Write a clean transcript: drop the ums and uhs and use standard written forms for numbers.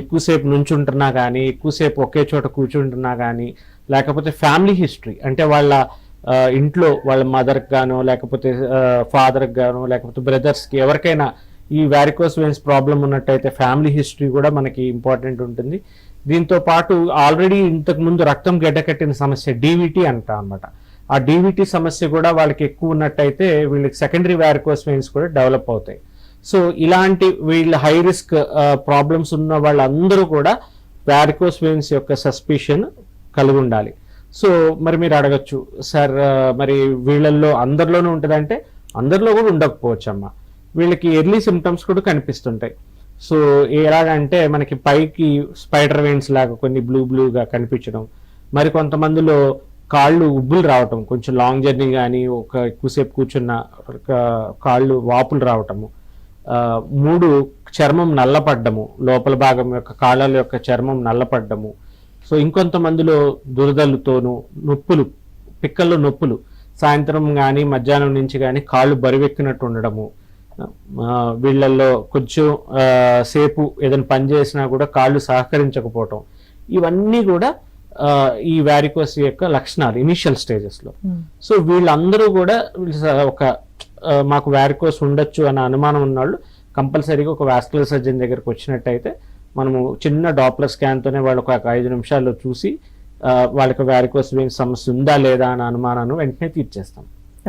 ఎక్కువసేపు నుంచుంటున్నా కానీ, ఎక్కువసేపు ఒకే చోట కూర్చుంటున్నా కానీ, లేకపోతే ఫ్యామిలీ హిస్టరీ అంటే వాళ్ళ ఇంట్లో వాళ్ళ మదర్కి గానో, లేకపోతే ఫాదర్కి గానో, లేకపోతే బ్రదర్స్కి ఎవరికైనా ఈ వారికోస్ వెయిన్స్ ప్రాబ్లం ఉన్నట్టయితే ఫ్యామిలీ హిస్టరీ కూడా మనకి ఇంపార్టెంట్ ఉంటుంది. దీంతో పాటు ఆల్రెడీ ఇంతకుముందు రక్తం గడ్డకట్టిన సమస్య డీవీటీ అంటాం అనమాట. ఆ డీవీటీ సమస్య కూడా వాళ్ళకి ఎక్కువ ఉన్నట్టయితే వీళ్ళకి సెకండరీ వారికోస్ వెయిన్స్ కూడా డెవలప్ అవుతాయి. సో ఇలాంటి వీళ్ళ హై రిస్క్ ప్రాబ్లమ్స్ ఉన్న వాళ్ళందరూ కూడా వారికోస్ వెయిన్స్ యొక్క సస్పిషన్ కలిగి ఉండాలి. సో మరి మీరు అడగచ్చు, సార్ మరి వీళ్ళల్లో అందరిలోనూ ఉంటుందంటే అందరిలో కూడా ఉండకపోవచ్చు అమ్మ. వీళ్ళకి ఎర్లీ సిమ్టమ్స్ కూడా కనిపిస్తుంటాయి. సో ఎలాగంటే మనకి పైకి స్పైడర్ వెయిన్స్ లాగా కొన్ని బ్లూగా కనిపించడం, మరి కొంతమందిలో కాళ్ళు ఉబ్బులు రావటం, కొంచెం లాంగ్ జర్నీ కానీ ఒక ఎక్కువసేపు కూర్చున్న కాళ్ళు వాపులు రావటము, 3 చర్మం నల్లపడ్డము, లోపల భాగం యొక్క కాళ్ళ యొక్క చర్మం నల్లపడ్డము. సో ఇంకొంతమందిలో దురదలతోనూ నొప్పులు, పిక్కల్లో నొప్పులు, సాయంత్రం కానీ మధ్యాహ్నం నుంచి కానీ కాళ్ళు బరువెక్కినట్టు ఉండడము, వీళ్ళల్లో కొంచెం సేపు ఏదైనా పని చేసినా కూడా కాళ్ళు సహకరించకపోవటం, ఇవన్నీ కూడా ఈ వారికోస్ యొక్క లక్షణాలు ఇనిషియల్ స్టేజెస్లో. సో వీళ్ళందరూ కూడా ఒక మాకు వారికోస్ ఉండొచ్చు అన్న అనుమానం ఉన్నవాళ్ళు కంపల్సరీగా ఒక వాస్కులర్ సర్జన్ దగ్గరకు వచ్చినట్టయితే మనము చిన్న డాప్లర్ స్కాన్తోనే వాళ్ళకు ఒక 5 నిమిషాల్లో చూసి వాళ్ళకి వారికోస్ వెయిన్స్ సమస్య ఉందా లేదా అన్న అనుమానాన్ని వెంటనే తీర్చేస్తాం.